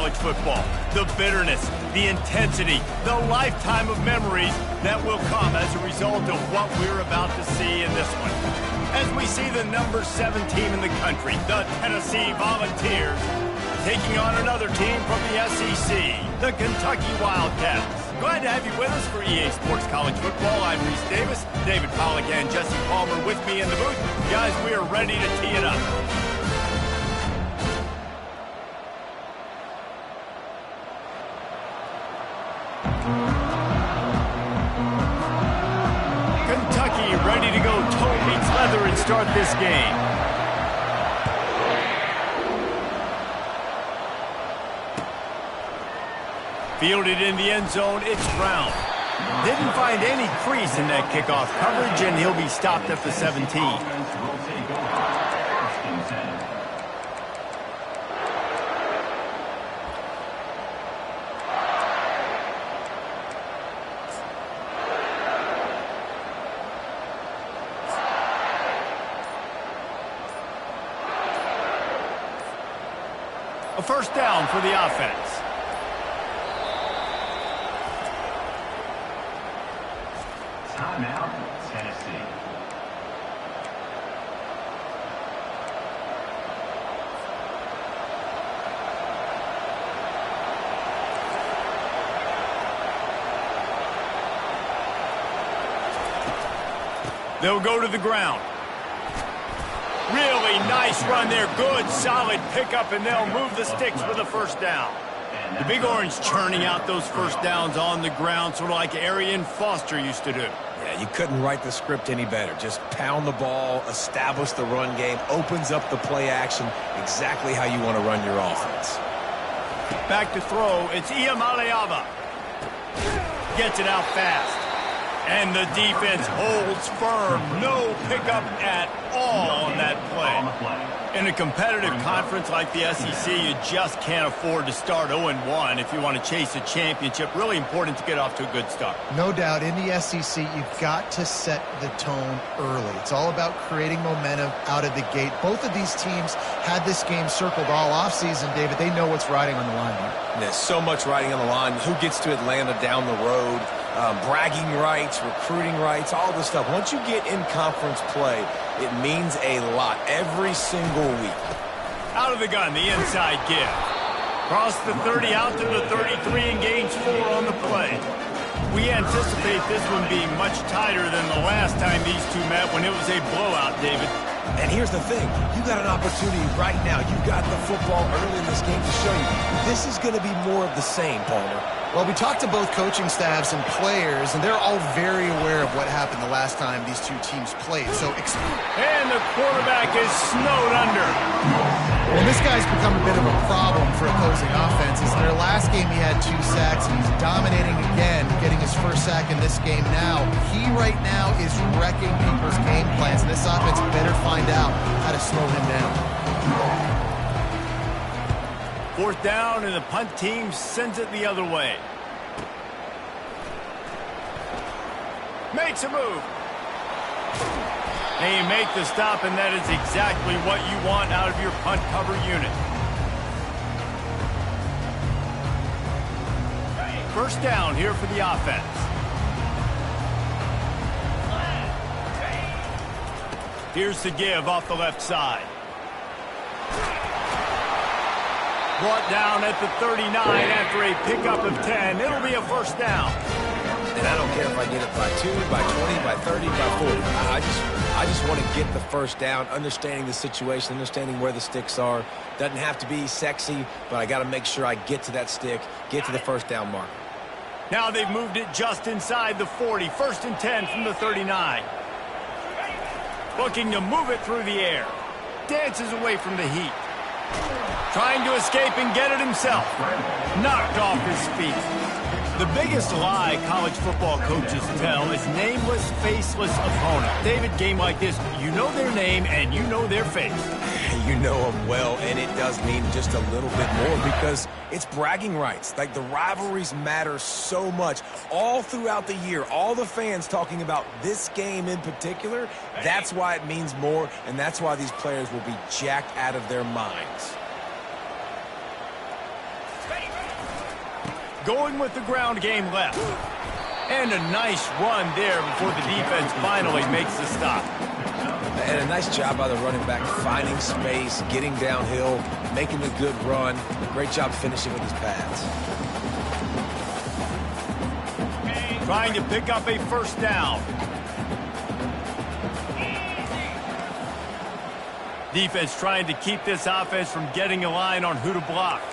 college football. The bitterness, the intensity, the lifetime of memories that will come as a result of what we're about to see in this one. As we see the number 7 team in the country, the Tennessee Volunteers, taking on another team from the SEC, the Kentucky Wildcats. Glad to have you with us for EA Sports College Football. I'm Reese Davis, David Pollack and Jesse Palmer with me in the booth. Guys, we are ready to tee it up. Kentucky ready to go toe meets leather and start this game. Fielded in the end zone, it's Brown. Didn't find any crease in that kickoff coverage, and he'll be stopped at the 17. A first down for the offense. Timeout, Tennessee. They'll go to the ground. Really nice run there. Good, solid pickup, and they'll move the sticks for the first down. The Big Orange churning out those first downs on the ground, sort of like Arian Foster used to do. Yeah, you couldn't write the script any better. Just pound the ball, establish the run game, opens up the play action, exactly how you want to run your offense. Back to throw, it's Iamaleava. Gets it out fast. And the defense holds firm. No pickup at all on that play. In a competitive conference like the SEC, you just can't afford to start 0-1 if you want to chase a championship. Really important to get off to a good start. No doubt, in the SEC, you've got to set the tone early. It's all about creating momentum out of the gate. Both of these teams had this game circled all offseason, David. They know what's riding on the line here. There's so much riding on the line. Who gets to Atlanta down the road? Bragging rights, recruiting rights, all this stuff. Once you get in conference play, it means a lot every single week. Out of the gun, the inside give. Cross the 30 out to the 33 and gains 4 on the play. We anticipate this one being much tighter than the last time these two met when it was a blowout, David. And here's the thing. You got an opportunity right now. You got the football early in this game to show you. This is going to be more of the same, Palmer. Well, we talked to both coaching staffs and players, and they're all very aware of what happened the last time these two teams played. And the quarterback is snowed under. Well, this guy's become a bit of a problem for opposing offenses. In their last game, he had 2 sacks, and he's dominating again, getting his first sack in this game now. He right now is wrecking people's game plans, and this offense better find out how to slow him down. 4th down, and the punt team sends it the other way. Makes a move. They make the stop, and that is exactly what you want out of your punt cover unit. First down here for the offense. Here's the give off the left side. Brought down at the 39 after a pickup of 10. It'll be a first down. And I don't care if I get it by 2, by 20, by 30, by 40. I just want to get the first down, understanding the situation, understanding where the sticks are. Doesn't have to be sexy, but I got to make sure I get to that stick, get to the first down mark. Now they've moved it just inside the 40. 1st and 10 from the 39. Looking to move it through the air. Dances away from the heat. Trying to escape and get it himself. Knocked off his feet. The biggest lie college football coaches tell is nameless, faceless opponent. David, game like this, you know their name and you know their face. You know them well, and it does mean just a little bit more because it's bragging rights. Like, the rivalries matter so much all throughout the year. All the fans talking about this game in particular, that's why it means more, and that's why these players will be jacked out of their minds. going with the ground game left. And a nice run there before the defense finally makes the stop. And a nice job by the running back, finding space, getting downhill, making a good run. Great job finishing with his pads. Trying to pick up a first down. Defense trying to keep this offense from getting a line on who to block.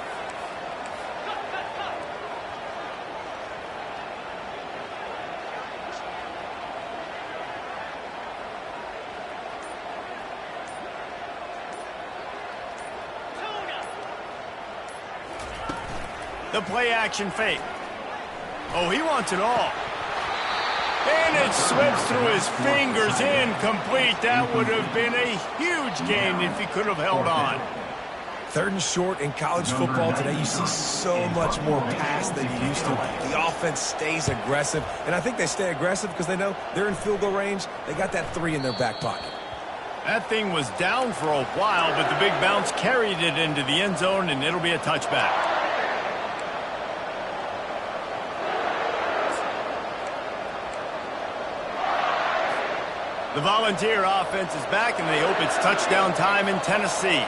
The play action fake. Oh, he wants it all. And it slips through his fingers, incomplete. That would have been a huge gain if he could have held on. 3rd and short in college football today. You see so much more pass than you used to. The offense stays aggressive, and I think they stay aggressive because they know they're in field goal range. They got that 3 in their back pocket. That thing was down for a while, but the big bounce carried it into the end zone, and it'll be a touchback. The Volunteer offense is back, and they hope it's touchdown time in Tennessee.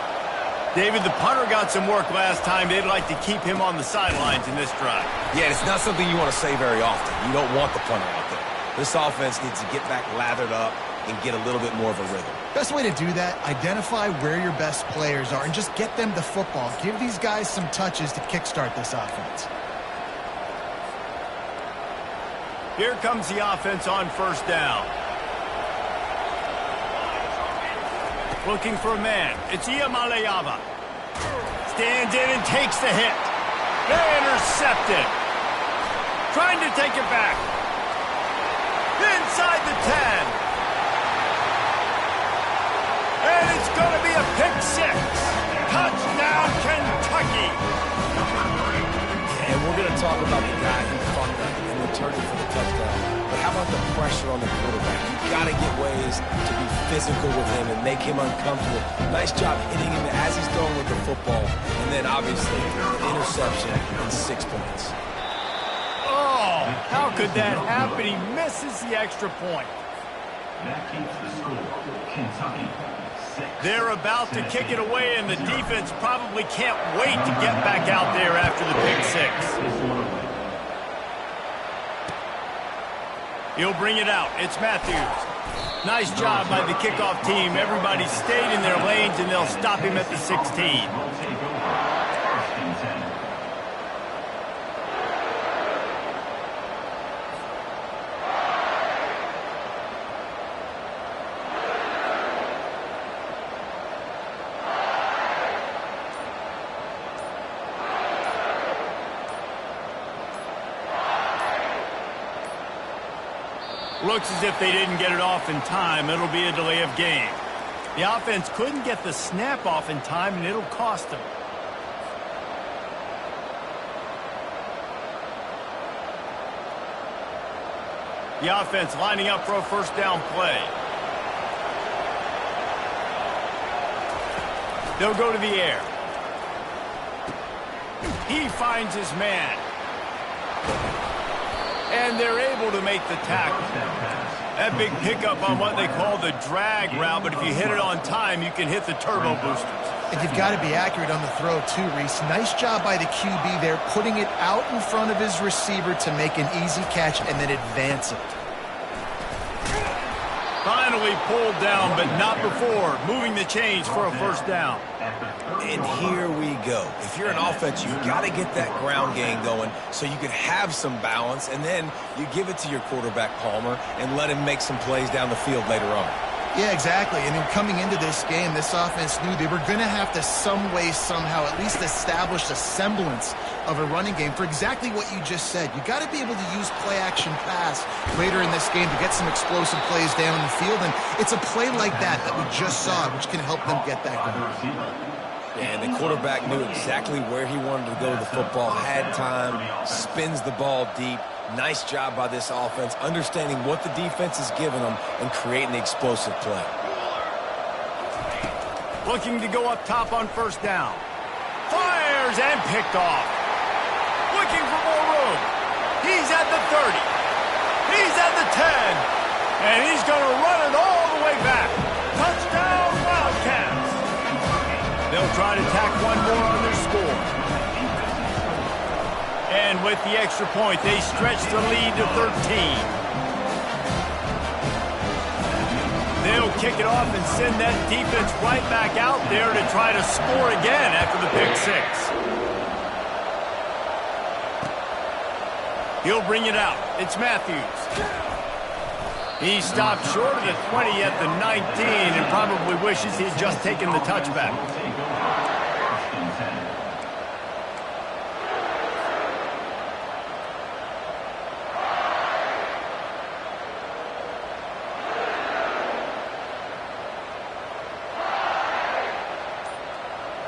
David, the punter got some work last time. They'd like to keep him on the sidelines in this drive. Yeah, it's not something you want to say very often. You don't want the punter out there. This offense needs to get back lathered up and get a little bit more of a rhythm. Best way to do that, identify where your best players are and just get them the football. Give these guys some touches to kickstart this offense. Here comes the offense on first down. Looking for a man. It's Iamaleava. Stands in and takes the hit. Intercepted. Trying to take it back. Inside the 10. And it's going to be a pick 6. Touchdown, Kentucky. And we're going to talk about the guy who fucked up and returned it for the touchdown. But how about the pressure on the quarterback? You got to get ways to be physical with him and make him uncomfortable. Nice job hitting him as he's throwing with the football. And then, obviously, interception and 6 points. Oh, how could that happen? He misses the extra point. That keeps the score. Kentucky 6. They're about to kick it away, and the defense probably can't wait to get back out there after the pick 6. He'll bring it out. It's Matthews. Nice job by the kickoff team. Everybody stayed in their lanes, and they'll stop him at the 16. Looks as if they didn't get it off in time. It'll be a delay of game. The offense couldn't get the snap off in time, and it'll cost them. The offense lining up for a first down play. They'll go to the air. He finds his man. And they're able to make the tackle. That big pickup on what they call the drag route, but if you hit it on time, you can hit the turbo boosters. And you've got to be accurate on the throw, too, Reese. Nice job by the QB there, putting it out in front of his receiver to make an easy catch and then advance it. Finally pulled down, but not before. Moving the chains for a first down. And here we go. If you're an offense, you've got to get that ground game going so you can have some balance, and then you give it to your quarterback, Palmer, and let him make some plays down the field later on. Yeah, exactly. And then coming into this game, this offense knew they were going to have to some way, somehow, at least establish a semblance of a running game for exactly what you just said. You got to be able to use play-action pass later in this game to get some explosive plays down the field. And it's a play like that we just saw, which can help them get that going. And the quarterback knew exactly where he wanted to go with the football, had time, spins the ball deep. Nice job by this offense, understanding what the defense is giving them and creating the explosive play. Looking to go up top on first down. Fires and picked off. Looking for more room. He's at the 30. He's at the 10. And he's going to run it all the way back. Touchdown, Wildcats. They'll try to tack one more on their score. And with the extra point, they stretch the lead to 13. They'll kick it off and send that defense right back out there to try to score again after the pick six. He'll bring it out. It's Matthews. He stopped short of the 20 at the 19 and probably wishes he'd just taken the touchback.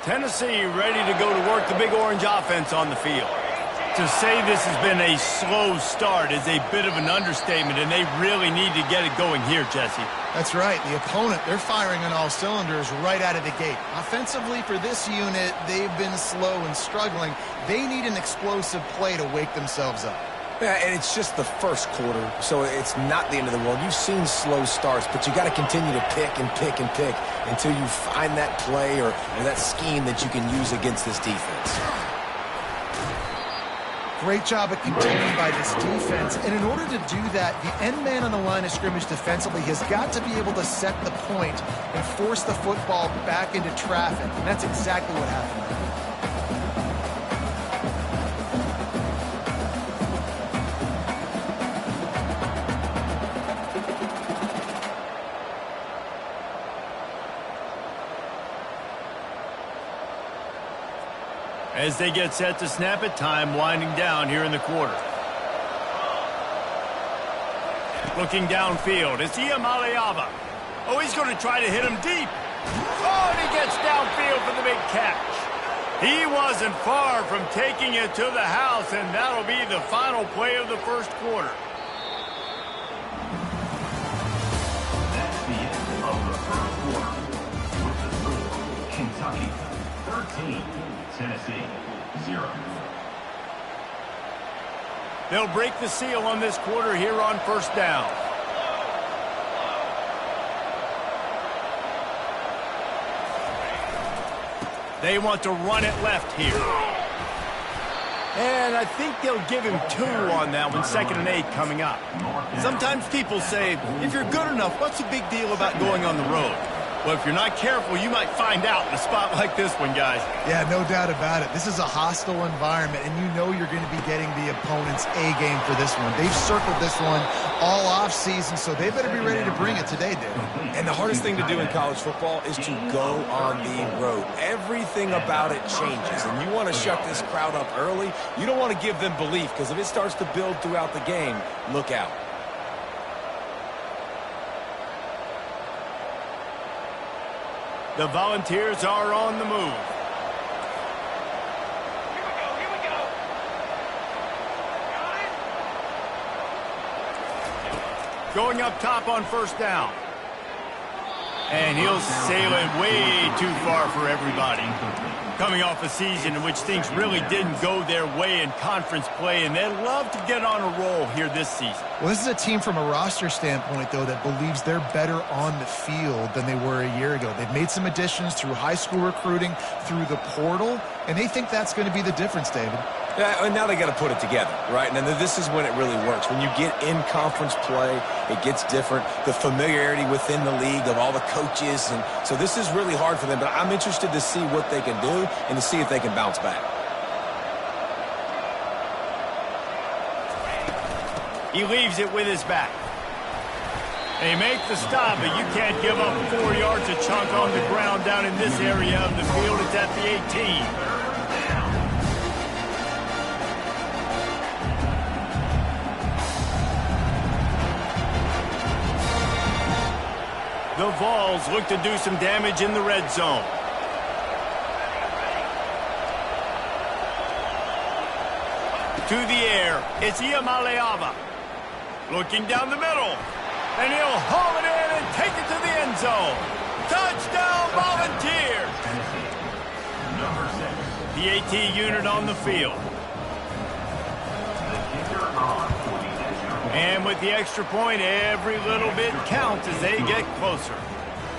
Tennessee ready to go to work the Big Orange offense on the field. To say this has been a slow start is a bit of an understatement, and they really need to get it going here, Jesse. That's right. The opponent, they're firing on all cylinders right out of the gate. Offensively, for this unit, they've been slow and struggling. They need an explosive play to wake themselves up. Yeah, and it's just the first quarter, so it's not the end of the world. You've seen slow starts, but you got to continue to pick and pick and pick until you find that play or that scheme that you can use against this defense. Great job of continuing by this defense. And in order to do that, the end man on the line of scrimmage defensively has got to be able to set the point and force the football back into traffic. And that's exactly what happened. As they get set to snap it, time winding down here in the quarter. Looking downfield, it's Iamaleava. Oh, he's going to try to hit him deep. Oh, and he gets downfield for the big catch. He wasn't far from taking it to the house, and that'll be the final play of the first quarter. That's the end of the first quarter. With the score, Kentucky 13, Tennessee 0. They'll break the seal on this quarter here on first down. They want to run it left here. And I think they'll give him 2 on that one, 2nd and 8 coming up. Sometimes people say, if you're good enough, what's the big deal about going on the road? Well, if you're not careful, you might find out in a spot like this one, guys. Yeah, no doubt about it. This is a hostile environment, and you know you're going to be getting the opponent's A-game for this one. They've circled this one all off-season, so they better be ready to bring it today, Dave. And the hardest thing to do in college football is to go on the road. Everything about it changes, and you want to shut this crowd up early. You don't want to give them belief, because if it starts to build throughout the game, look out. The Volunteers are on the move. Here we go. Going up top on first down. And he'll sail it way too far for everybody. Coming off a season in which things really didn't go their way in conference play, and they'd love to get on a roll here this season. Well, this is a team from a roster standpoint, though, that believes they're better on the field than they were a year ago. They've made some additions through high school recruiting, through the portal, and they think that's going to be the difference, David. Yeah, and now they got to put it together, right? And then this is when it really works. When you get in conference play, it gets different. The familiarity within the league of all the coaches, and so this is really hard for them. But I'm interested to see what they can do and to see if they can bounce back. He leaves it with his back. They make the stop, but you can't give up 4 yards a chunk on the ground down in this area of the field. It's at the 18. The Vols look to do some damage in the red zone. To the air, it's Iamaleava. Looking down the middle. And he'll haul it in and take it to the end zone. Touchdown, Volunteers! Number 6. The AT unit on the field. The kicker And with the extra point, every little bit counts as they get closer.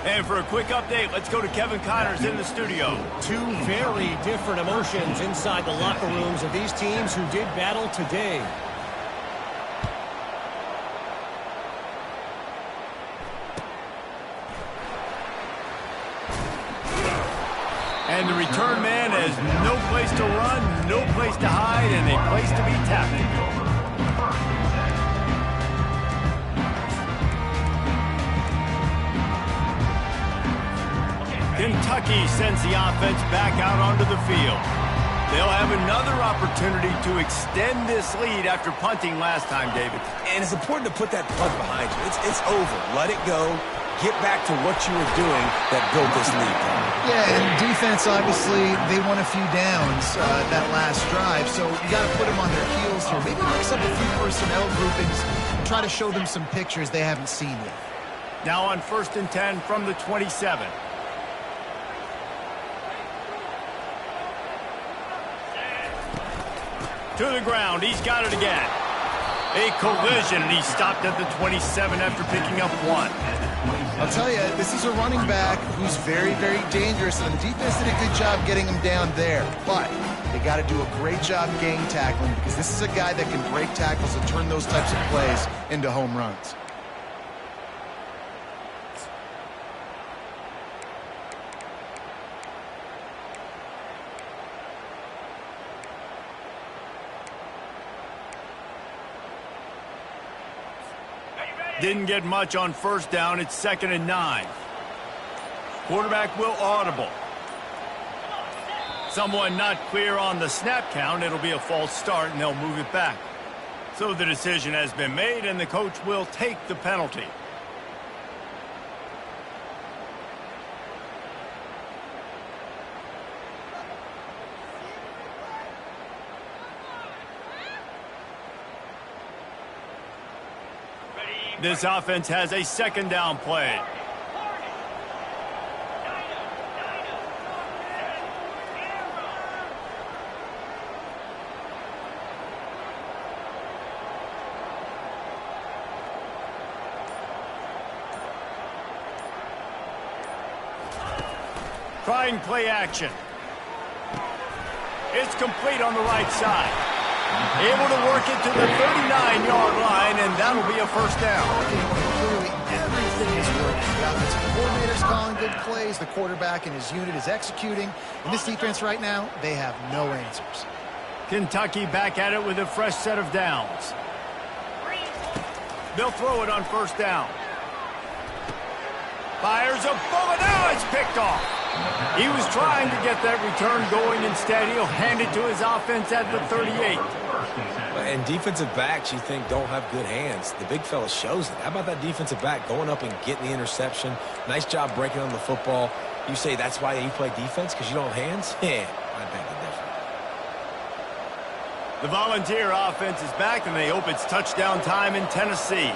And for a quick update, let's go to Kevin Connors in the studio. Two very different emotions inside the locker rooms of these teams who did battle today. And the return man has no place to run, no place to hide, and a place to be tactical. Kentucky sends the offense back out onto the field. They'll have another opportunity to extend this lead after punting last time, David. And it's important to put that punt behind you. It's over. Let it go. Get back to what you were doing that built this lead. Yeah, and defense, obviously, they won a few downs that last drive, so you got to put them on their heels here. Maybe mix up a few personnel groupings and try to show them some pictures they haven't seen yet. Now on 1st and 10 from the 27. To the ground, he's got it again. A collision, and he stopped at the 27 after picking up one. I'll tell you, this is a running back who's very, very dangerous, and the defense did a good job getting him down there. But they got to do a great job game tackling because this is a guy that can break tackles and turn those types of plays into home runs. Didn't get much on 1st down. It's 2nd and 9. Quarterback will audible. Someone not clear on the snap count. It'll be a false start, and they'll move it back. So the decision has been made, and the coach will take the penalty. This offense has a 2nd down play. Trying play action. It's complete on the right side. Able to work it to the 39-yard line, and that'll be a 1st down. Clearly, everything is working. The offensive coordinator's calling good plays. The quarterback and his unit is executing. And this defense right now, they have no answers. Kentucky back at it with a fresh set of downs. They'll throw it on 1st down. Fires a bullet. Now it's picked off. He was trying to get that return going. Instead, he'll hand it to his offense at the 38. And defensive backs, you think, don't have good hands. The big fella shows it. How about that defensive back going up and getting the interception? Nice job breaking on the football. You say that's why you play defense, because you don't have hands? Yeah, I beg to differ. The Volunteer offense is back, and they hope it's touchdown time in Tennessee.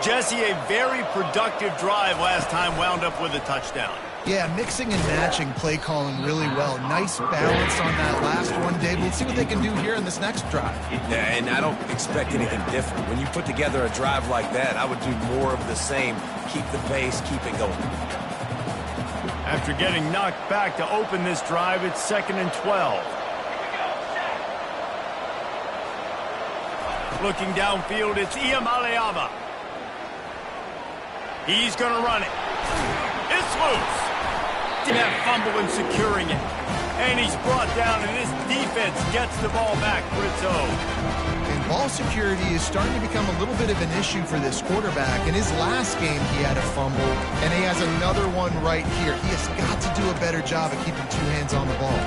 Jesse, a very productive drive last time wound up with a touchdown. Yeah, mixing and matching play calling really well. Nice balance on that last one, Dave. Let's see what they can do here in this next drive. Yeah, and I don't expect anything different. When you put together a drive like that, I would do more of the same. Keep the pace, keep it going. After getting knocked back to open this drive, it's 2nd and 12. Looking downfield, it's Iamaleava. He's going to run it. It's loose. That fumble and securing it. And he's brought down, and this defense gets the ball back for its own. And ball security is starting to become a little bit of an issue for this quarterback. In his last game, he had a fumble, and he has another one right here. He has got to do a better job of keeping two hands on the ball.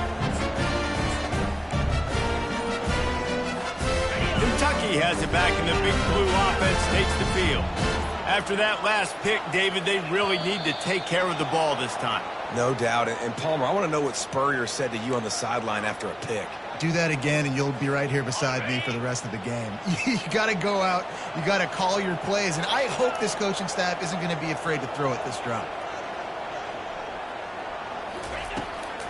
Kentucky has it back, and the Big Blue offense takes the field. After that last pick, David, they really need to take care of the ball this time. No doubt. And Palmer, I want to know what Spurrier said to you on the sideline after a pick. Do that again, and you'll be right here beside me for the rest of the game. You got to go out. You got to call your plays, and I hope this coaching staff isn't going to be afraid to throw it this drive.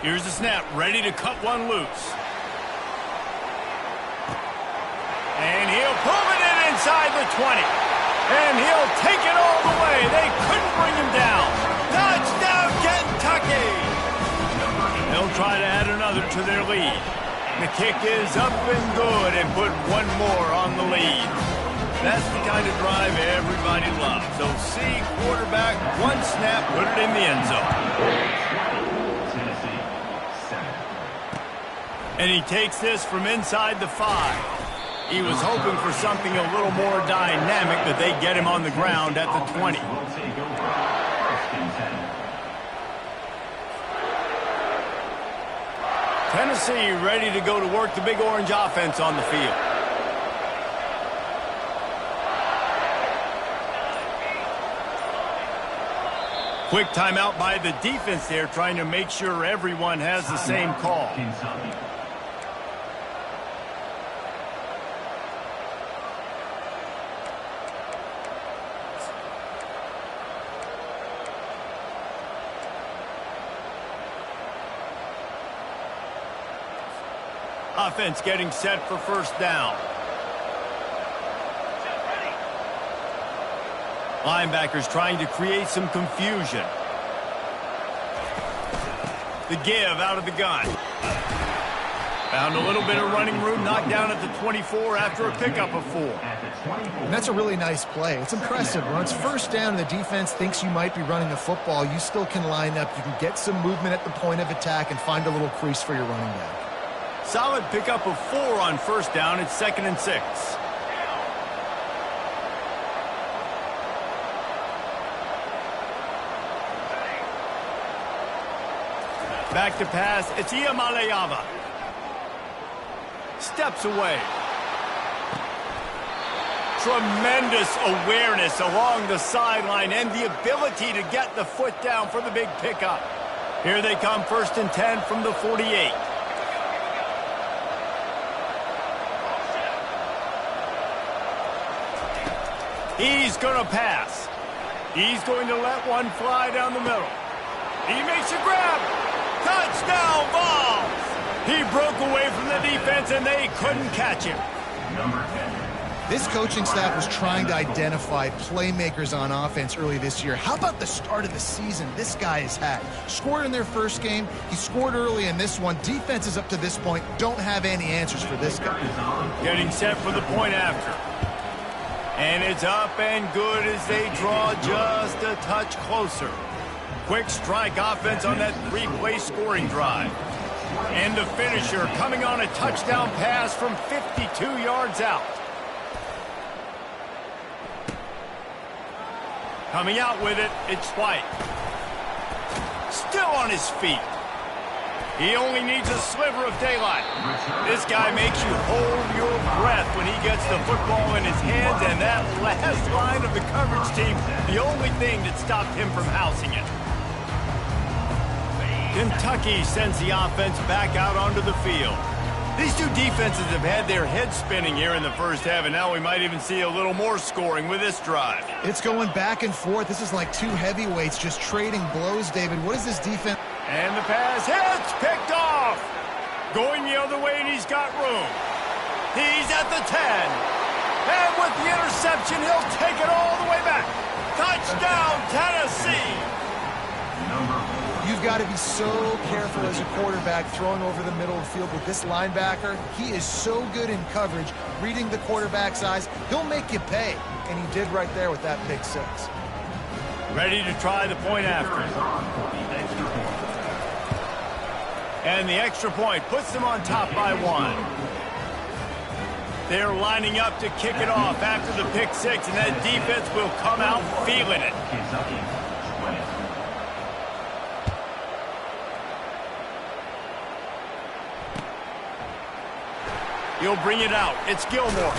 Here's the snap, ready to cut one loose. And he'll pull it in, and inside the 20. And he'll take it all the way. They couldn't bring him down. Touchdown, Kentucky! They'll try to add another to their lead. The kick is up and good and put one more on the lead. That's the kind of drive everybody loves. So see quarterback, one snap, put it in the end zone. And he takes this from inside the 5. He was hoping for something a little more dynamic, that they get him on the ground at the 20. Tennessee ready to go to work the Big Orange offense on the field. Quick timeout by the defense there, trying to make sure everyone has the same call. Offense getting set for first down. Linebackers trying to create some confusion. The give out of the gun. Found a little bit of running room, knocked down at the 24 after a pickup of 4. And that's a really nice play. It's impressive. When it's first down and the defense thinks you might be running the football, you still can line up. You can get some movement at the point of attack and find a little crease for your running back. Solid pickup of 4 on first down. It's 2nd and 6. Back to pass. It's Iamaleava. Steps away. Tremendous awareness along the sideline and the ability to get the foot down for the big pickup. Here they come, 1st and 10 from the 48. He's going to pass. He's going to let one fly down the middle. He makes a grab. Touchdown, Vols! He broke away from the defense, and they couldn't catch him. Number 10. This coaching staff was trying to identify playmakers on offense early this year. How about the start of the season this guy has had? Scored in their first game. He scored early in this one. Defenses up to this point don't have any answers for this guy. Getting set for the point after. And it's up and good as they draw just a touch closer. Quick strike offense on that 3-play scoring drive. And the finisher coming on a touchdown pass from 52 yards out. Coming out with it, it's White. Still on his feet. He only needs a sliver of daylight. This guy makes you hold your breath when he gets the football in his hands, and that last line of the coverage team, the only thing that stopped him from housing it. Kentucky sends the offense back out onto the field. These two defenses have had their heads spinning here in the first half, and now we might even see a little more scoring with this drive. It's going back and forth. This is like two heavyweights just trading blows, David. What is this defense? And the pass hits, picked off. Going the other way, and he's got room. He's at the 10. And with the interception, he'll take it all the way back. Touchdown, Tennessee. You've got to be so careful as a quarterback throwing over the middle of the field with this linebacker. He is so good in coverage, reading the quarterback's eyes. He'll make you pay, and he did right there with that pick 6. Ready to try the point after. And the extra point puts them on top by 1. They're lining up to kick it off after the pick 6, and that defense will come out feeling it. He'll bring it out. It's Gilmore.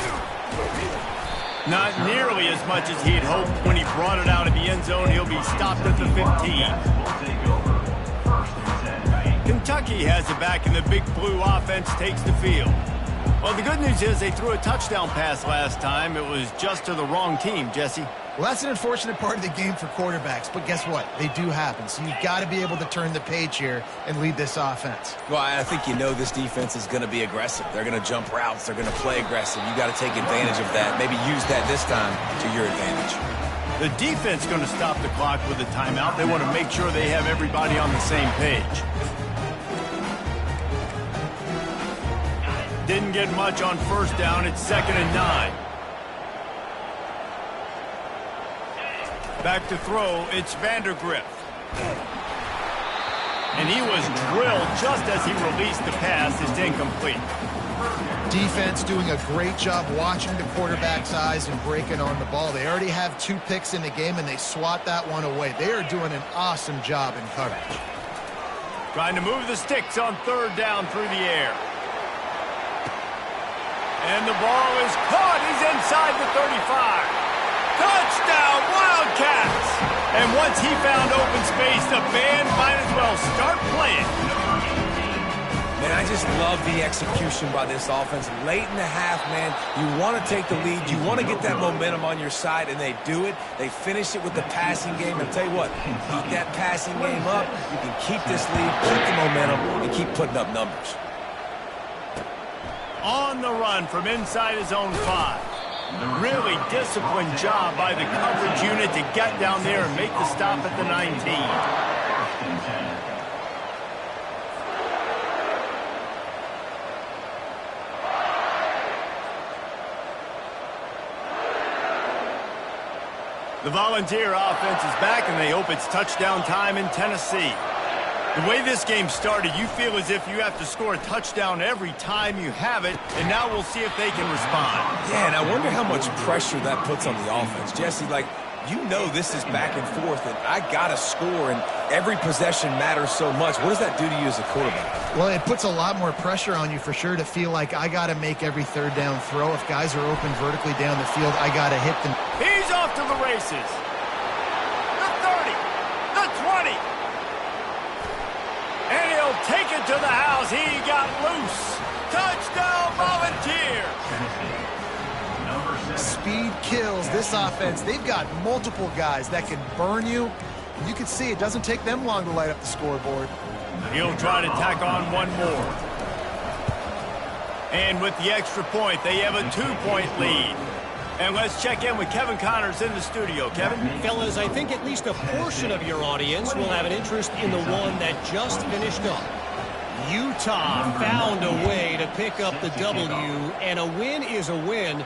Not nearly as much as he'd hoped when he brought it out of the end zone. He'll be stopped at the 15. Kentucky has it back, and the big blue offense takes the field. Well, the good news is they threw a touchdown pass last time. It was just to the wrong team, Jesse. Well, that's an unfortunate part of the game for quarterbacks, but guess what? They do happen. So you've got to be able to turn the page here and lead this offense. Well, I think you know this defense is going to be aggressive. They're going to jump routes. They're going to play aggressive. You got to take advantage of that. Maybe use that this time to your advantage. The defense going to stop the clock with a timeout. They want to make sure they have everybody on the same page. Didn't get much on first down. It's 2nd and 9. Back to throw, it's Vandergriff. And he was drilled just as he released the pass. It's incomplete. Defense doing a great job watching the quarterback's eyes and breaking on the ball. They already have 2 picks in the game, and they swat that one away. They are doing an awesome job in coverage. Trying to move the sticks on 3rd down through the air. And the ball is caught. He's inside the 35. Touchdown, Wildcats! And once he found open space, the band might as well start playing. Man, I just love the execution by this offense. Late in the half, man, you want to take the lead. You want to get that momentum on your side, and they do it. They finish it with the passing game. And tell you what, keep that passing game up. You can keep this lead, keep the momentum, and keep putting up numbers. On the run from inside his own 5. Really disciplined job by the coverage unit to get down there and make the stop at the 19. The Volunteer offense is back, and they hope it's touchdown time in Tennessee. The way this game started, you feel as if you have to score a touchdown every time you have it, and now we'll see if they can respond. Yeah, and I wonder how much pressure that puts on the offense. Jesse, like, you know this is back and forth, and I got to score, and every possession matters so much. What does that do to you as a quarterback? Well, it puts a lot more pressure on you for sure to feel like I got to make every 3rd down throw. If guys are open vertically down the field, I got to hit them. He's off to the races. The 30, the 20. And he'll take it to the house. He got loose. Touchdown, Volunteer. Speed kills this offense. They've got multiple guys that can burn you. You can see it doesn't take them long to light up the scoreboard. He'll try to tack on one more. And with the extra point, they have a 2-point lead. And let's check in with Kevin Connors in the studio. Kevin? Fellas, I think at least a portion of your audience will have an interest in the one that just finished up. Utah found a way to pick up the W, and a win is a win.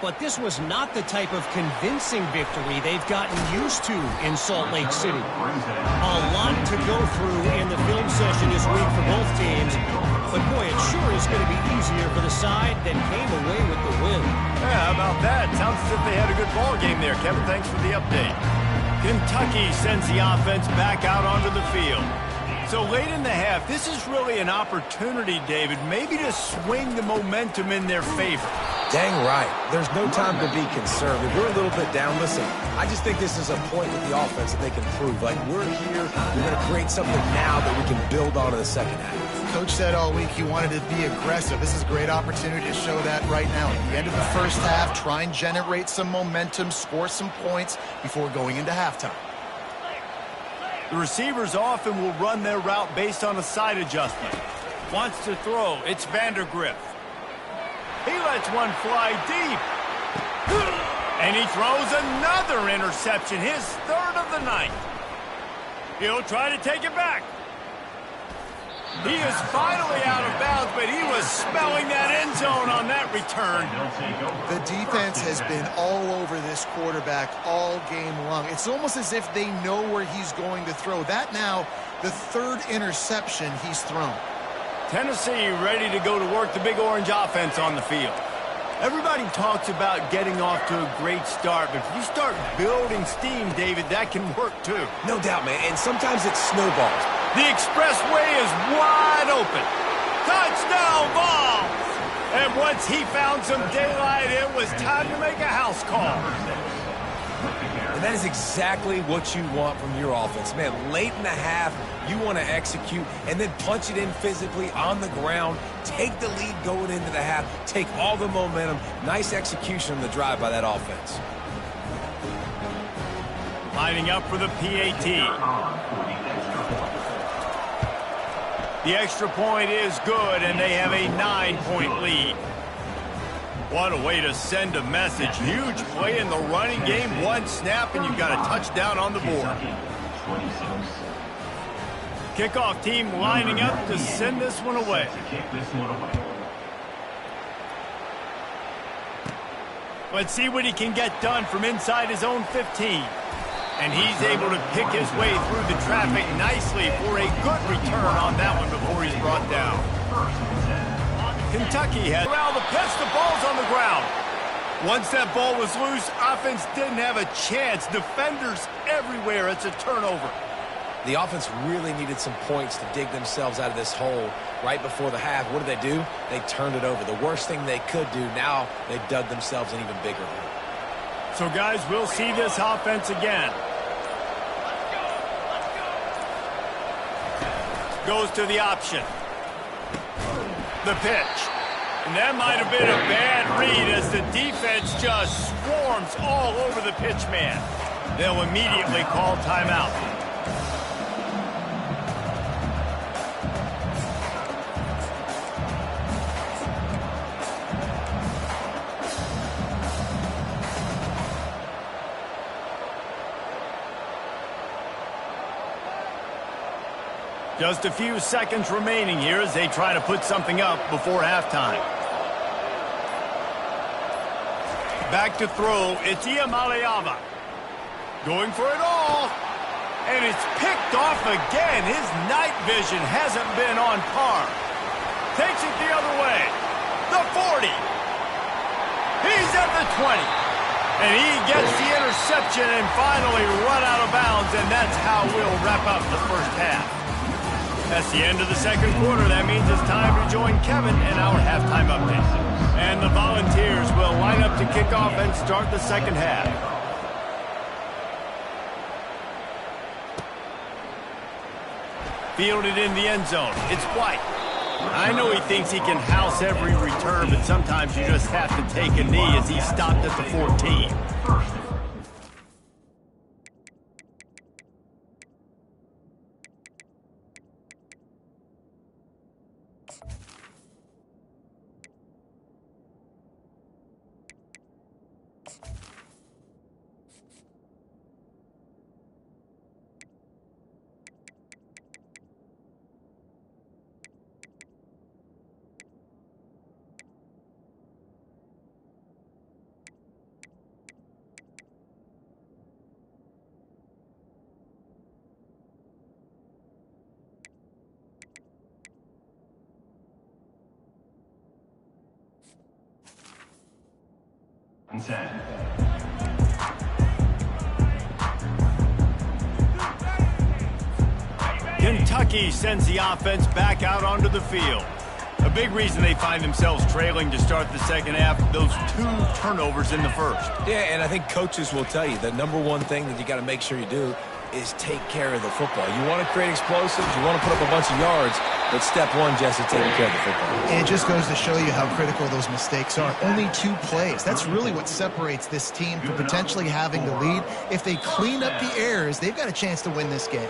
But this was not the type of convincing victory they've gotten used to in Salt Lake City. A lot to go through in the film session this week for both teams. But boy, it sure is going to be easier for the side that came away with the win. Yeah, how about that? Sounds as if they had a good ball game there. Kevin, thanks for the update. Kentucky sends the offense back out onto the field. So late in the half, this is really an opportunity, David, maybe to swing the momentum in their favor. Dang right. There's no time to be conservative. We're a little bit down. Listen, I just think this is a point with the offense that they can prove. Like, we're here. We're going to create something now that we can build on in the second half. Coach said all week he wanted to be aggressive. This is a great opportunity to show that right now. At the end of the first half, try and generate some momentum, score some points before going into halftime. The receivers often will run their route based on a side adjustment. Wants to throw. It's Vandergriff. He lets one fly deep. And he throws another interception, his 3rd of the night. He'll try to take it back. He is finally out of bounds, but he was smelling that end zone on that return. The defense has been all over this quarterback all game long. It's almost as if they know where he's going to throw. That now, the 3rd interception he's thrown. Tennessee ready to go to work the Big Orange offense on the field. Everybody talks about getting off to a great start, but if you start building steam, David, that can work too. No doubt, man, and sometimes it snowballs. The expressway is wide open. Touchdown, Vols! And once he found some daylight, it was time to make a house call. And that is exactly what you want from your offense. Man, late in the half, you want to execute and then punch it in physically on the ground, take the lead going into the half, take all the momentum. Nice execution on the drive by that offense. Lining up for the PAT. The extra point is good, and they have a 9-point lead. What a way to send a message. Huge play in the running game. One snap, and you've got a touchdown on the board. Kickoff team lining up to send this one away. Let's see what he can get done from inside his own 15. And he's able to pick his way through the traffic nicely for a good return on that one before he's brought down. Kentucky has around the pitch, the ball's on the ground. Once that ball was loose, offense didn't have a chance. Defenders everywhere. It's a turnover. The offense really needed some points to dig themselves out of this hole right before the half. What did they do? They turned it over. The worst thing they could do, now they've dug themselves an even bigger hole. So, guys, we'll see this offense again. Goes to the option. The pitch. And that might have been a bad read as the defense just swarms all over the pitch man. They'll immediately call timeout. Just a few seconds remaining here as they try to put something up before halftime. Back to throw, it's Iamaleava. Going for it all. And it's picked off again. His night vision hasn't been on par. Takes it the other way. The 40. He's at the 20. And he gets the interception and finally run out of bounds. And that's how we'll wrap up the first half. That's the end of the second quarter. That means it's time to join Kevin in our halftime update. And the Volunteers will line up to kick off and start the second half. Fielded in the end zone. It's White. I know he thinks he can house every return, but sometimes you just have to take a knee as he stopped at the 14. Kentucky sends the offense back out onto the field. A big reason they find themselves trailing to start the second half, those 2 turnovers in the first. Yeah, and I think coaches will tell you the number one thing that you got to make sure you do is take care of the football. You want to create explosives, you want to put up a bunch of yards, but step one, Jesse, taking care of the football. And it just goes to show you how critical those mistakes are. Only 2 plays. That's really what separates this team from potentially having the lead. If they clean up the errors, they've got a chance to win this game.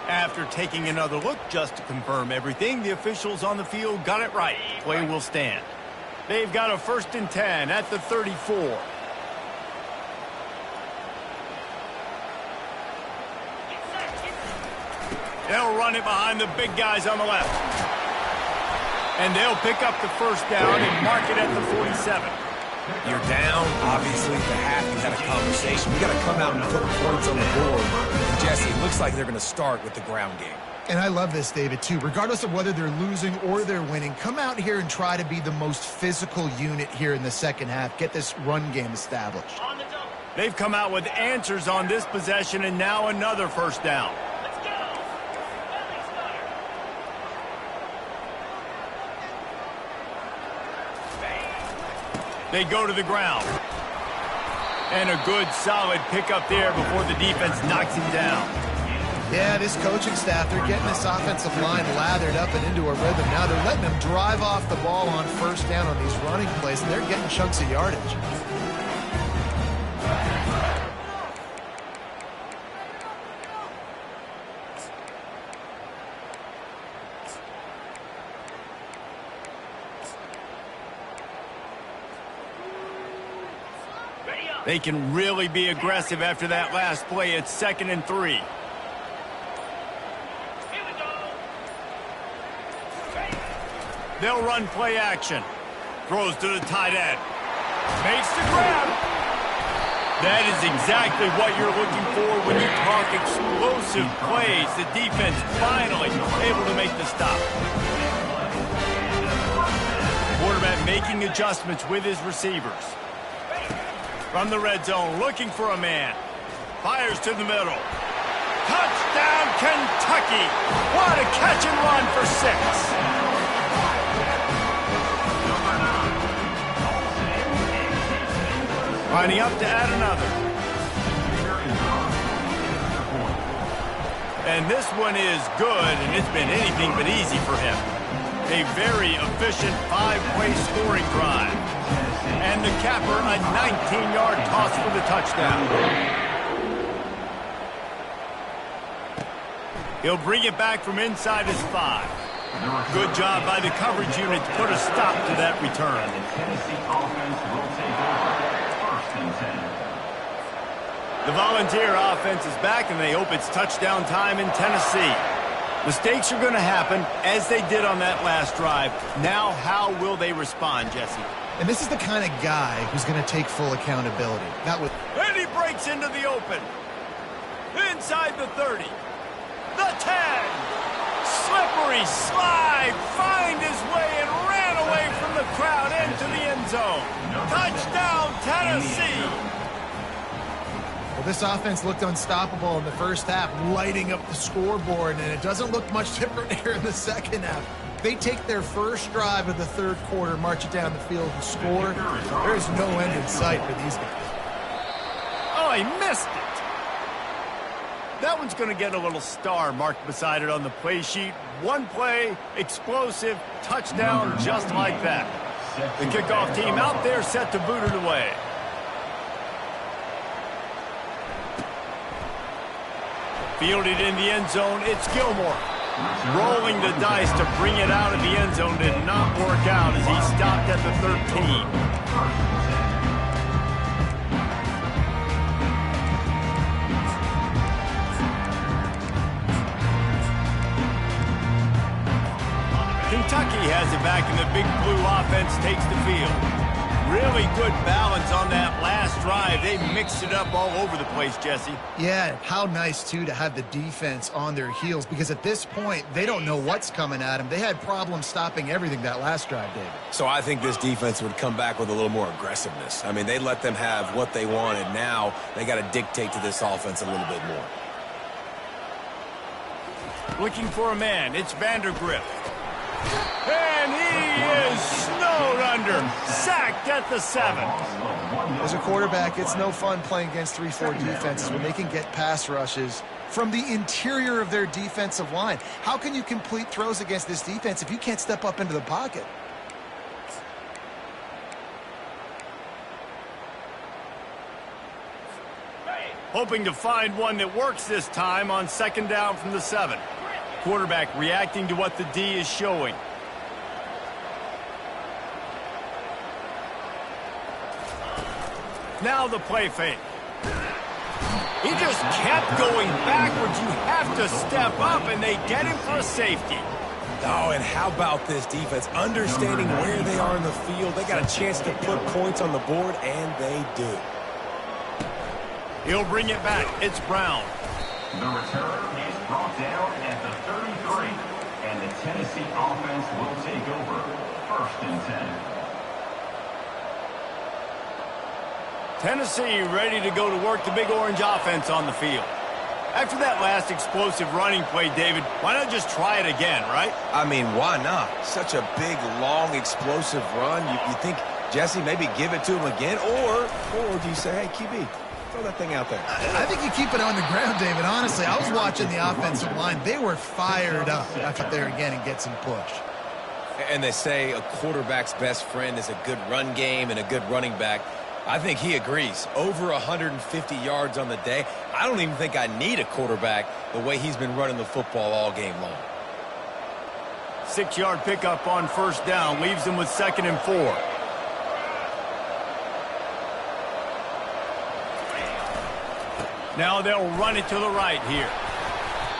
After taking another look just to confirm everything, the officials on the field got it right. Play will stand. They've got a 1st and 10 at the 34. They'll run it behind the big guys on the left. And they'll pick up the first down and mark it at the 47. You're down. Obviously, at the half, you had a conversation. We got to come out and put points on the board. And Jesse, it looks like they're going to start with the ground game. And I love this, David, too. Regardless of whether they're losing or they're winning, come out here and try to be the most physical unit here in the second half. Get this run game established. They've come out with answers on this possession, and now another first down. They go to the ground. And a good, solid pickup there before the defense knocks him down. Yeah, this coaching staff, they're getting this offensive line lathered up and into a rhythm. Now they're letting them drive off the ball on first down on these running plays, and they're getting chunks of yardage. They can really be aggressive after that last play. It's 2nd and 3. They'll run play action. Throws to the tight end. Makes the grab. That is exactly what you're looking for when you talk explosive plays. The defense finally able to make the stop. Quarterback making adjustments with his receivers. From the red zone, looking for a man. Fires to the middle. Touchdown, Kentucky. What a catch and run for 6. Lining up to add another. And this one is good, and it's been anything but easy for him. A very efficient 5-play scoring drive. And the capper, a 19-yard toss for the touchdown. He'll bring it back from inside his 5. Good job by the coverage unit to put a stop to that return. The Volunteer offense is back, and they hope it's touchdown time in Tennessee. Mistakes are going to happen, as they did on that last drive. Now, how will they respond, Jesse? And this is the kind of guy who's going to take full accountability. And he breaks into the open. Inside the 30. The 10. Slippery slide. Find his way and ran away from the crowd into the end zone. Touchdown, Tennessee. Well, this offense looked unstoppable in the first half, lighting up the scoreboard, and it doesn't look much different here in the second half. They take their first drive of the third quarter, march it down the field, and score. There is no end in sight for these guys. Oh, he missed it. That one's going to get a little star marked beside it on the play sheet. One play, explosive, touchdown, just like that. The kickoff team out there set to boot it away. Fielded in the end zone, it's Gilmore. Rolling the dice to bring it out of the end zone did not work out as he stopped at the 13. Kentucky has it back, and the Big Blue offense takes the field. Really good balance on that last drive. They mixed it up all over the place, Jesse. Yeah, how nice, too, to have the defense on their heels, because at this point, they don't know what's coming at them. They had problems stopping everything that last drive, David. So I think this defense would come back with a little more aggressiveness. I mean, they let them have what they wanted. Now they got to dictate to this offense a little bit more. Looking for a man. It's Vandergrift. And he is snowed under. Sacked at the 7. As a quarterback, it's no fun playing against 3-4 defenses when they can get pass rushes from the interior of their defensive line. How can you complete throws against this defense if you can't step up into the pocket? Hoping to find one that works this time on 2nd down from the 7. Quarterback reacting to what the D is showing. Now the play fake. He just kept going backwards. You have to step up, and they get him for a safety. Oh, and how about this defense? Understanding where they are in the field. They got a chance to put points on the board, and they do. He'll bring it back. It's Brown. The return is brought down at the 33, and the Tennessee offense will take over 1st and 10. Tennessee ready to go to work the Big Orange offense on the field. After that last explosive running play, David, why not just try it again, right? I mean, why not? Such a big, long, explosive run. You think Jesse, maybe give it to him again, or do you say, hey, QB, throw that thing out there? I think you keep it on the ground, David. Honestly, I was watching the offensive line. They were fired up after there again and get some push. And they say a quarterback's best friend is a good run game and a good running back. I think he agrees. Over 150 yards on the day. I don't even think I need a quarterback the way he's been running the football all game long. 6-yard pickup on first down. Leaves them with 2nd and 4. Now they'll run it to the right here.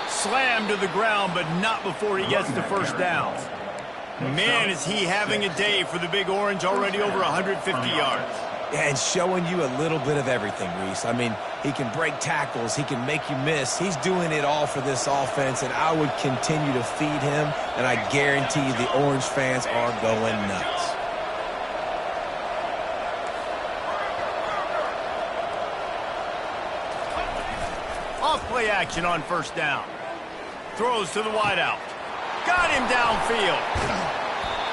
Slammed to the ground, but not before he gets to first down. Man, is he having a day for the Big Orange, already over 150 yards. And showing you a little bit of everything, Reese. I mean, he can break tackles. He can make you miss. He's doing it all for this offense, and I would continue to feed him, and I guarantee you the Orange fans are going nuts. Off-play action on first down. Throws to the wideout. Got him downfield.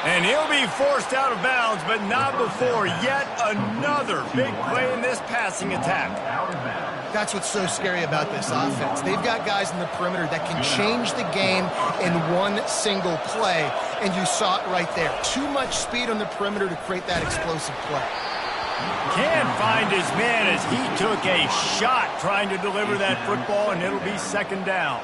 And he'll be forced out of bounds, but not before yet another big play in this passing attack. That's what's so scary about this offense. They've got guys in the perimeter that can change the game in one single play, and you saw it right there. Too much speed on the perimeter to create that explosive play. Can't find his man as he took a shot trying to deliver that football, and it'll be 2nd down.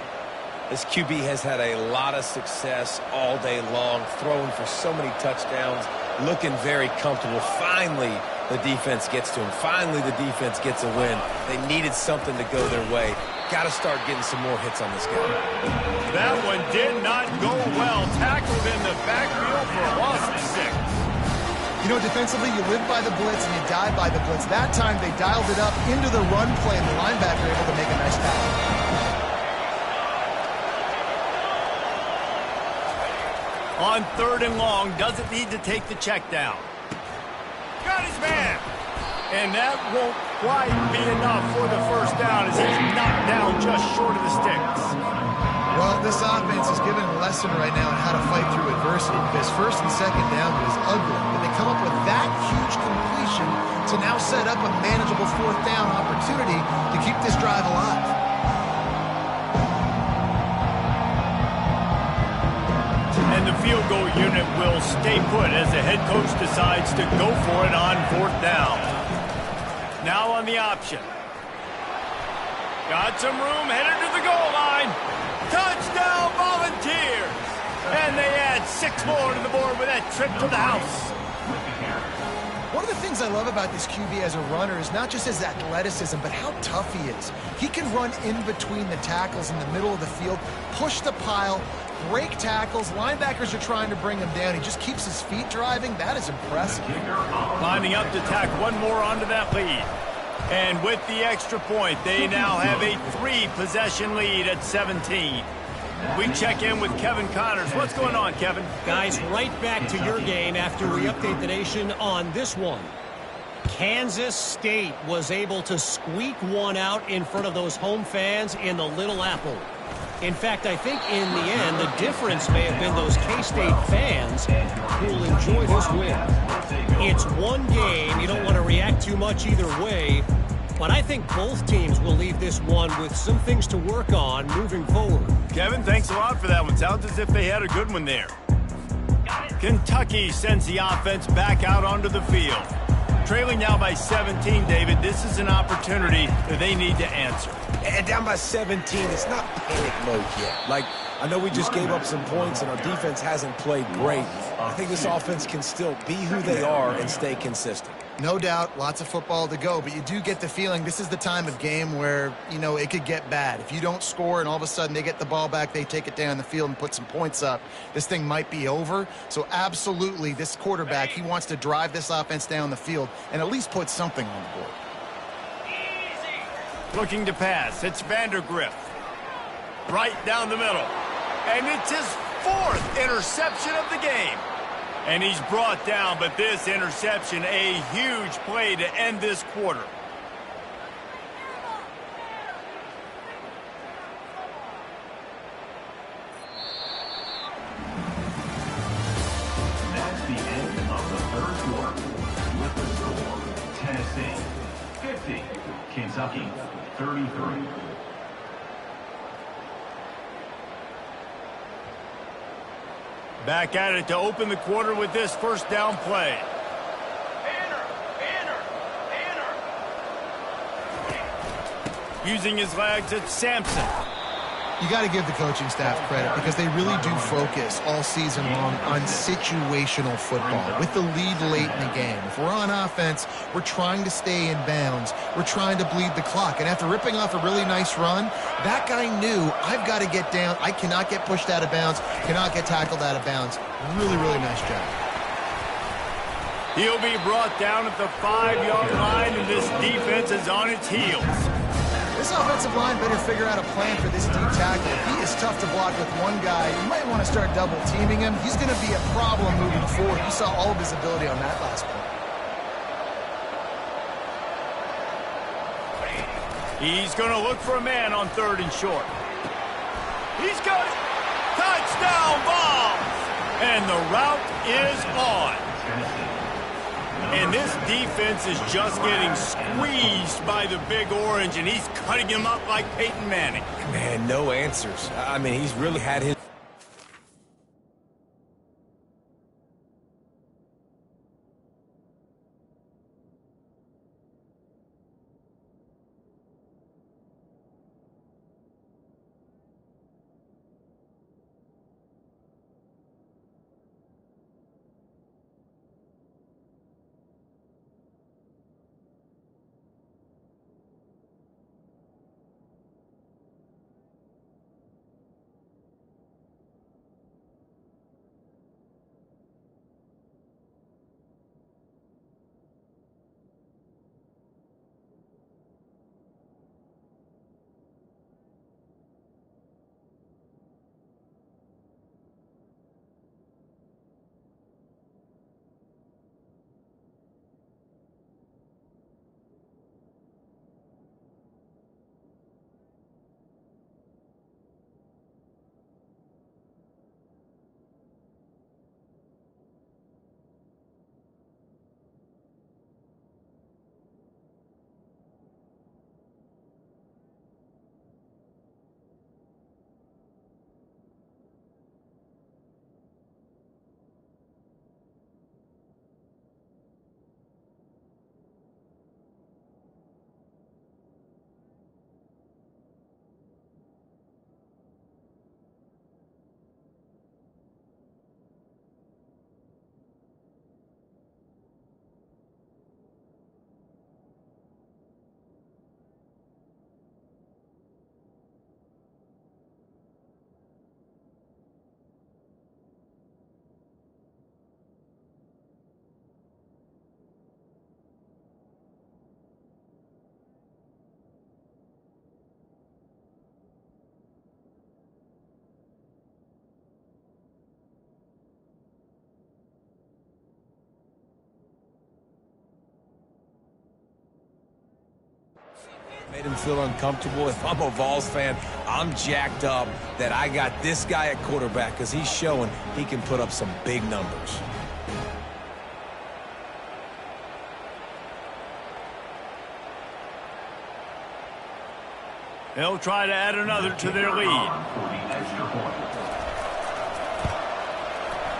This QB has had a lot of success all day long, throwing for so many touchdowns, looking very comfortable. Finally, the defense gets to him. Finally, the defense gets a win. They needed something to go their way. Got to start getting some more hits on this guy. That one did not go well. Tackled in the backfield for a loss of 6. You know, defensively, you live by the blitz and you die by the blitz. That time, they dialed it up into the run play, and the linebacker able to make a nice tackle. On 3rd and long, doesn't need to take the check down. Got his man. And that won't quite be enough for the first down as he's knocked down just short of the sticks. Well, this offense is given a lesson right now on how to fight through adversity, because 1st and 2nd down was ugly. But they come up with that huge completion to now set up a manageable 4th down opportunity to keep this drive alive. And the field goal unit will stay put as the head coach decides to go for it on 4th down. Now on the option. Got some room, headed to the goal line. Touchdown Volunteers! And they add 6 more to the board with that trip to the house. One of the things I love about this QB as a runner is not just his athleticism, but how tough he is. He can run in between the tackles in the middle of the field, push the pile, break tackles. Linebackers are trying to bring him down. He just keeps his feet driving. That is impressive. Lining up to tack one more onto that lead. And with the extra point, they now have a 3-possession lead at 17. We check in with Kevin Connors. What's going on, Kevin? Guys, right back to your game after we update the nation on this one. Kansas State was able to squeak one out in front of those home fans in the Little Apple. In fact, I think in the end, the difference may have been those K-State fans who will enjoy this win. It's one game. You don't want to react too much either way. But I think both teams will leave this one with some things to work on moving forward. Kevin, thanks a lot for that one. Sounds as if they had a good one there. Kentucky sends the offense back out onto the field. Trailing now by 17, David. This is an opportunity that they need to answer. And down by 17, it's not panic mode yet. Like, I know we just gave up some points and our defense hasn't played great. I think this offense can still be who they are and stay consistent. No doubt, lots of football to go, but you do get the feeling this is the time of game where, you know, it could get bad. If you don't score and all of a sudden they get the ball back, they take it down the field and put some points up, this thing might be over. So absolutely, this quarterback, he wants to drive this offense down the field and at least put something on the board. Looking to pass, it's Vandergriff. Right down the middle. And it's his 4th interception of the game. And he's brought down, but this interception, a huge play to end this quarter. That's the end of the 3rd quarter. Kentucky, 33. Back at it to open the quarter with this first down play. Using his legs, it's Sampson. You got to give the coaching staff credit because they really do focus all season long on situational football with the lead late in the game. If we're on offense, we're trying to stay in bounds. We're trying to bleed the clock. And after ripping off a really nice run, that guy knew, I've got to get down. I cannot get pushed out of bounds, cannot get tackled out of bounds. Really, really nice job. He'll be brought down at the 5-yard line, and this defense is on its heels. This offensive line better figure out a plan for this deep tackle. He is tough to block with one guy. You might want to start double teaming him. He's going to be a problem moving forward. You saw all of his ability on that last play. He's going to look for a man on 3rd and short. He's got it. Touchdown, Vols! And the route is on. And this defense is just getting squeezed by the Big Orange, and he's cutting him up like Peyton Manning. Man, no answers. I mean, he's really had his... Made him feel uncomfortable. If I'm a Vols fan, I'm jacked up that I got this guy at quarterback because he's showing he can put up some big numbers. They'll try to add another to their lead.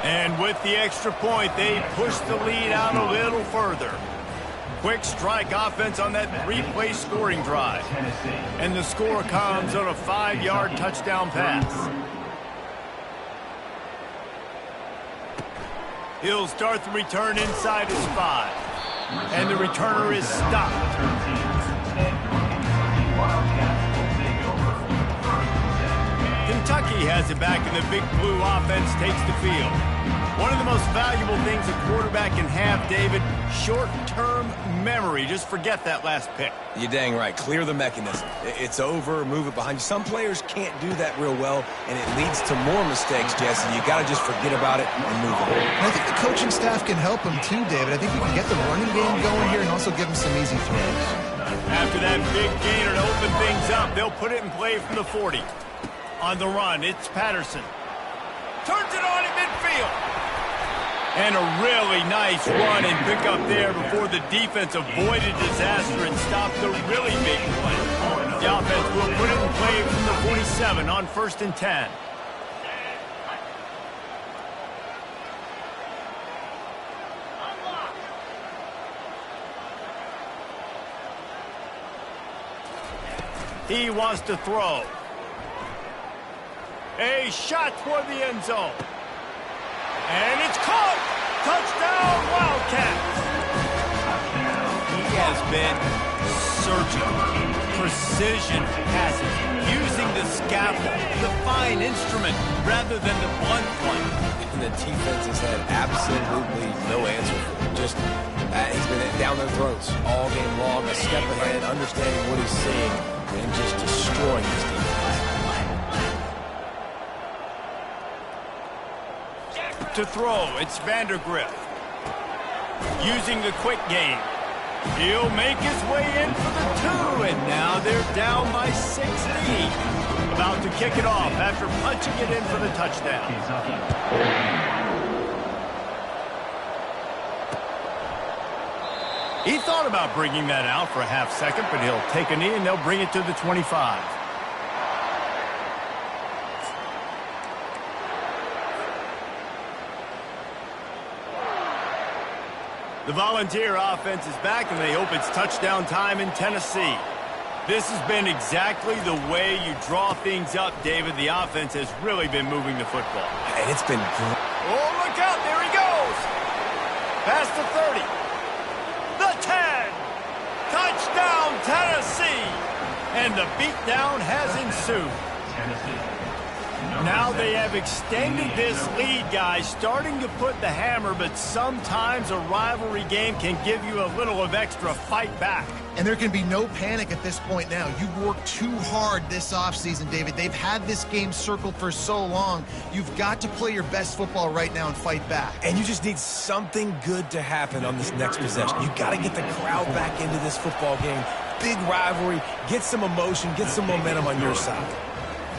And with the extra point, they push the lead out a little further. Quick strike offense on that 3-play scoring drive. And the score comes on a 5-yard touchdown pass. He'll start the return inside his 5. And the returner is stopped. Kentucky has it back, and the Big Blue offense takes the field. One of the most valuable things a quarterback can have, David, short-term memory. Just forget that last pick. You're dang right. Clear the mechanism. It's over, move it behind you. Some players can't do that real well, and it leads to more mistakes, Jesse. You got to just forget about it and move on. And I think the coaching staff can help him too, David. I think we can get the running game going here and also give him some easy throws. After that big gainer to open things up, they'll put it in play from the 40. On the run, it's Patterson. Turns it on in midfield. And a really nice run and pick up there before the defense avoided disaster and stopped the really big play. The offense will put it in play from the 47 on 1st and 10. He wants to throw. A shot toward the end zone. And it's caught! Touchdown, Wildcats! He has been surgical, precision passes, using the scalpel, the fine instrument, rather than the blunt one. And the defense has had absolutely no answer for him. Just, he's been down their throats all game long, a step ahead, understanding what he's seeing, and just destroying this defense. To throw, it's Vandergrift. Using the quick game. He'll make his way in for the 2, and now they're down by 16. About to kick it off after punching it in for the touchdown. He thought about bringing that out for a half second, but he'll take a knee and they'll bring it to the 25. The Volunteer offense is back, and they hope it's touchdown time in Tennessee. This has been exactly the way you draw things up, David. The offense has really been moving the football. And it's been great. Oh, look out. There he goes. Past the 30. The 10. Touchdown, Tennessee. And the beatdown has ensued. Now they have extended this lead, guys, starting to put the hammer, but sometimes a rivalry game can give you a little of extra fight back. And there can be no panic at this point now. You've worked too hard this offseason, David. They've had this game circled for so long. You've got to play your best football right now and fight back. And you just need something good to happen on this next possession. You got to get the crowd back into this football game. Big rivalry, get some emotion, get some momentum on your side.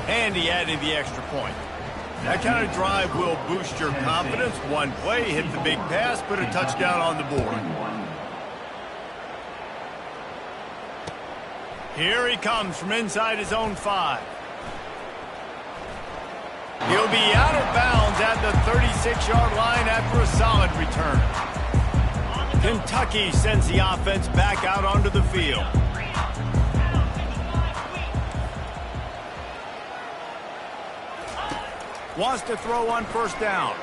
And he added the extra point. That kind of drive will boost your confidence. One play, hit the big pass, put a touchdown on the board. Here he comes from inside his own 5. He'll be out of bounds at the 36-yard line after a solid return. Kentucky sends the offense back out onto the field. Wants to throw on 1st down.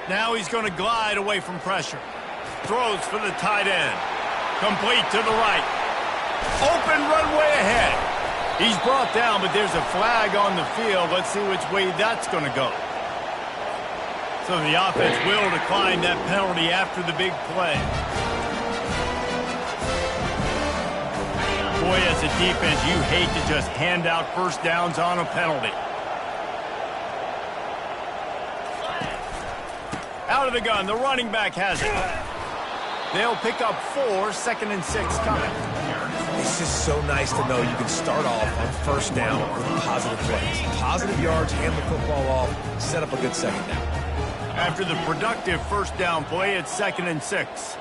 Now he's going to glide away from pressure. Throws for the tight end. Complete to the right. Open runway ahead. He's brought down, but there's a flag on the field. Let's see which way that's going to go. So the offense will decline that penalty after the big play. Boy, as a defense, you hate to just hand out 1st downs on a penalty. Out of the gun, the running back has it. They'll pick up 4, 2nd and 6 coming. It's just so nice to know you can start off on 1st down with positive plays. Positive yards, hand the football off, set up a good 2nd down. After the productive 1st down play, it's 2nd and 6.